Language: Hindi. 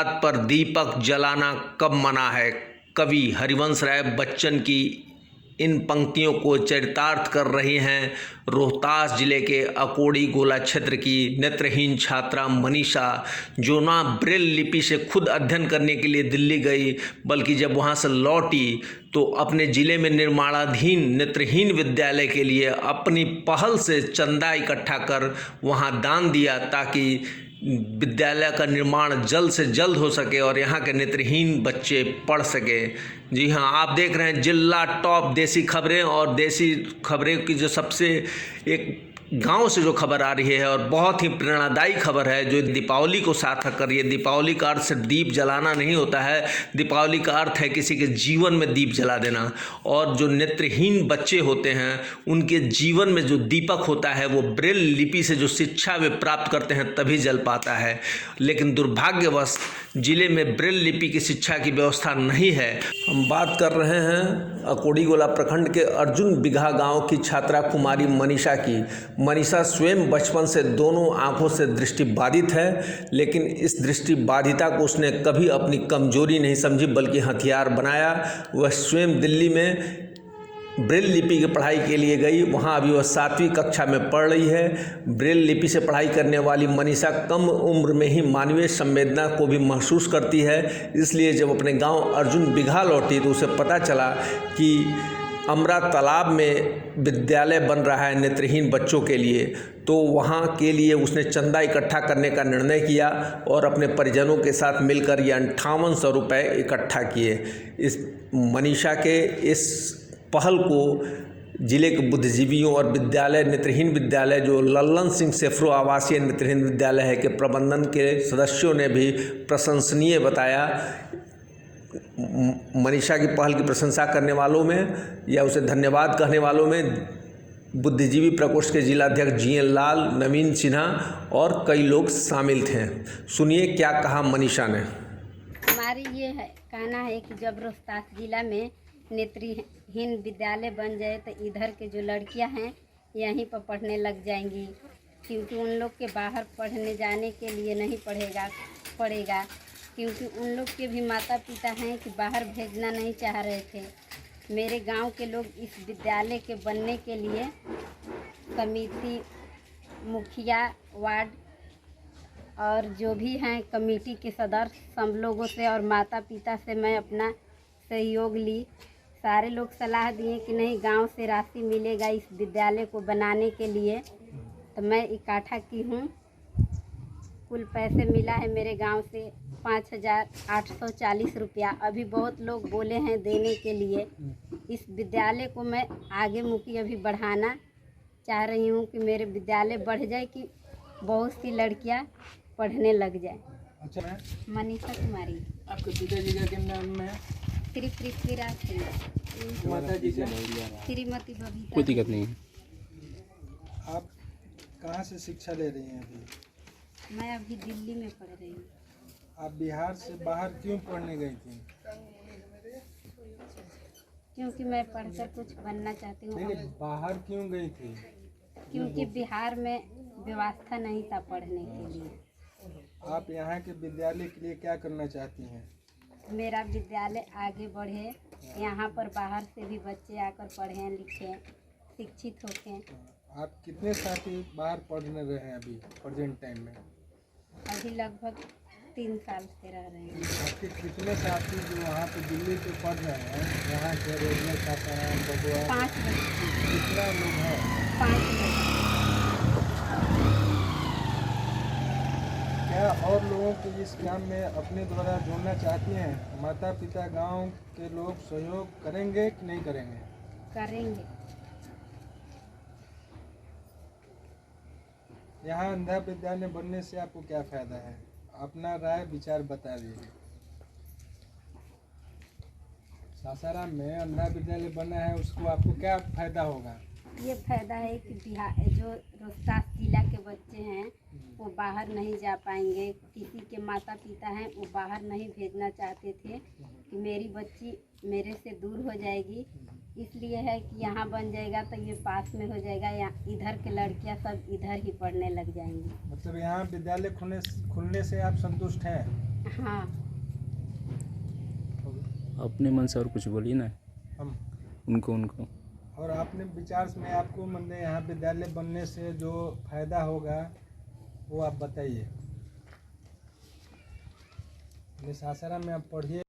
बात पर दीपक जलाना कब मना है। कवि हरिवंश राय बच्चन की इन पंक्तियों को चरितार्थ कर रही हैं रोहतास जिले के अकोड़ी गोला क्षेत्र की नेत्रहीन छात्रा मनीषा, जो ना ब्रेल लिपि से खुद अध्ययन करने के लिए दिल्ली गई, बल्कि जब वहां से लौटी तो अपने ज़िले में निर्माणाधीन नेत्रहीन विद्यालय के लिए अपनी पहल से चंदा इकट्ठा कर वहां दान दिया, ताकि विद्यालय का निर्माण जल्द से जल्द हो सके और यहाँ के नेत्रहीन बच्चे पढ़ सके। जी हाँ, आप देख रहे हैं जिला टॉप देसी खबरें, और देसी खबरें की जो सबसे एक गांव से जो खबर आ रही है और बहुत ही प्रेरणादायी खबर है, जो दीपावली को सार्थक कर रही है। दीपावली का अर्थ सिर्फ दीप जलाना नहीं होता है, दीपावली का अर्थ है किसी के जीवन में दीप जला देना। और जो नेत्रहीन बच्चे होते हैं उनके जीवन में जो दीपक होता है वो ब्रेल लिपि से जो शिक्षा वे प्राप्त करते हैं तभी जल पाता है। लेकिन दुर्भाग्यवश जिले में ब्रेल लिपि की शिक्षा की व्यवस्था नहीं है। हम बात कर रहे हैं अकोड़ी गोला प्रखंड के अर्जुन बिगहा गांव की छात्रा कुमारी मनीषा की। मनीषा स्वयं बचपन से दोनों आंखों से दृष्टिबाधित है, लेकिन इस दृष्टिबाधिता को उसने कभी अपनी कमजोरी नहीं समझी बल्कि हथियार बनाया। वह स्वयं दिल्ली में ब्रेल लिपि की पढ़ाई के लिए गई। वहाँ अभी वह 7वीं कक्षा में पढ़ रही है। ब्रेल लिपि से पढ़ाई करने वाली मनीषा कम उम्र में ही मानवीय संवेदना को भी महसूस करती है। इसलिए जब अपने गांव अर्जुन बिगहा लौटी तो उसे पता चला कि अमरा तालाब में विद्यालय बन रहा है नेत्रहीन बच्चों के लिए, तो वहाँ के लिए उसने चंदा इकट्ठा करने का निर्णय किया और अपने परिजनों के साथ मिलकर ये 5800 रुपये इकट्ठा किए। इस मनीषा के इस पहल को जिले के बुद्धिजीवियों और विद्यालय नेत्रहीन विद्यालय जो लल्लन सिंह सेफ्रो आवासीय नेत्रहीन विद्यालय है के प्रबंधन के सदस्यों ने भी प्रशंसनीय बताया। मनीषा की पहल की प्रशंसा करने वालों में या उसे धन्यवाद कहने वालों में बुद्धिजीवी प्रकोष्ठ के जिलाध्यक्ष GN लाल, नवीन सिन्हा और कई लोग शामिल थे। सुनिए क्या कहा मनीषा ने। हमारी ये है कहना है कि जब रोहतास जिला में नेत्रहीन विद्यालय बन जाए तो इधर के जो लड़कियां हैं यहीं पर पढ़ने लग जाएंगी, क्योंकि उन लोग के बाहर पढ़ने जाने के लिए नहीं पड़ेगा, क्योंकि उन लोग के भी माता पिता हैं कि बाहर भेजना नहीं चाह रहे थे। मेरे गांव के लोग इस विद्यालय के बनने के लिए समिति, मुखिया, वार्ड और जो भी हैं कमेटी के सदस्य, सब लोगों से और माता पिता से मैं अपना सहयोग ली। सारे लोग सलाह दिए कि नहीं, गांव से राशि मिलेगा इस विद्यालय को बनाने के लिए, तो मैं इकट्ठा की हूँ। कुल पैसे मिला है मेरे गांव से 5840 रुपया। अभी बहुत लोग बोले हैं देने के लिए। इस विद्यालय को मैं आगे मुखी अभी बढ़ाना चाह रही हूँ कि मेरे विद्यालय बढ़ जाए, कि बहुत सी लड़कियाँ पढ़ने लग जाए। अच्छा, मनीषा कुमारी। आपके पिताजी का क्या नाम है? श्री पृथ्वीराज सिंह। माता जी का? श्रीमती बबीता। कोई दिक्कत नहीं है। आप कहाँ से शिक्षा ले रही हैं अभी? मैं अभी दिल्ली में पढ़ रही हूँ। आप बिहार से बाहर क्यों पढ़ने गई थी? क्योंकि मैं पढ़कर कुछ बनना चाहती हूँ। नहीं, बाहर क्यों गई थी? क्योंकि बिहार में व्यवस्था नहीं था पढ़ने के लिए। आप यहाँ के विद्यालय के लिए क्या करना चाहती हैं? मेरा विद्यालय आगे बढ़े, यहाँ पर बाहर से भी बच्चे आकर पढ़ें लिखें, शिक्षित होखें। आप कितने साथी बाहर पढ़ने रहे हैं अभी प्रेजेंट टाइम में? अभी लगभग 3 साल से रह रहे हैं। आपके कितने साथी जो वहाँ पे दिल्ली पे पढ़ रहे हैं, यहाँ के रोजगार सासाराम बगुआ? 5 बच्चे। कितना लोग हैं? 5 बच्चे। क्या और लोगों को इस काम में अपने द्वारा जोड़ना चाहती हैं? माता पिता गांव के लोग सहयोग करेंगे कि नहीं करेंगे? करेंगे। यहाँ अंधा विद्यालय बनने से आपको क्या फायदा है? अपना राय विचार बता दीजिए। सासाराम में अंधा विद्यालय बना है, उसको आपको क्या फायदा होगा? ये फायदा है कि बिहार जो रोहतास जिला के बच्चे हैं वो बाहर नहीं जा पाएंगे। किसी के माता पिता हैं वो बाहर नहीं भेजना चाहते थे कि मेरी बच्ची मेरे से दूर हो जाएगी, इसलिए है कि यहाँ बन जाएगा तो ये पास में हो जाएगा। यहाँ इधर के लड़कियाँ सब इधर ही पढ़ने लग जाएंगी। मतलब यहाँ विद्यालय खुलने से आप संतुष्ट हैं? हाँ। अपने मन से और कुछ बोलिए ना हम उनको। और अपने विचार में आपको मतलब यहाँ विद्यालय बनने से जो फायदा होगा वो आप बताइए। सासाराम में आप पढ़िए।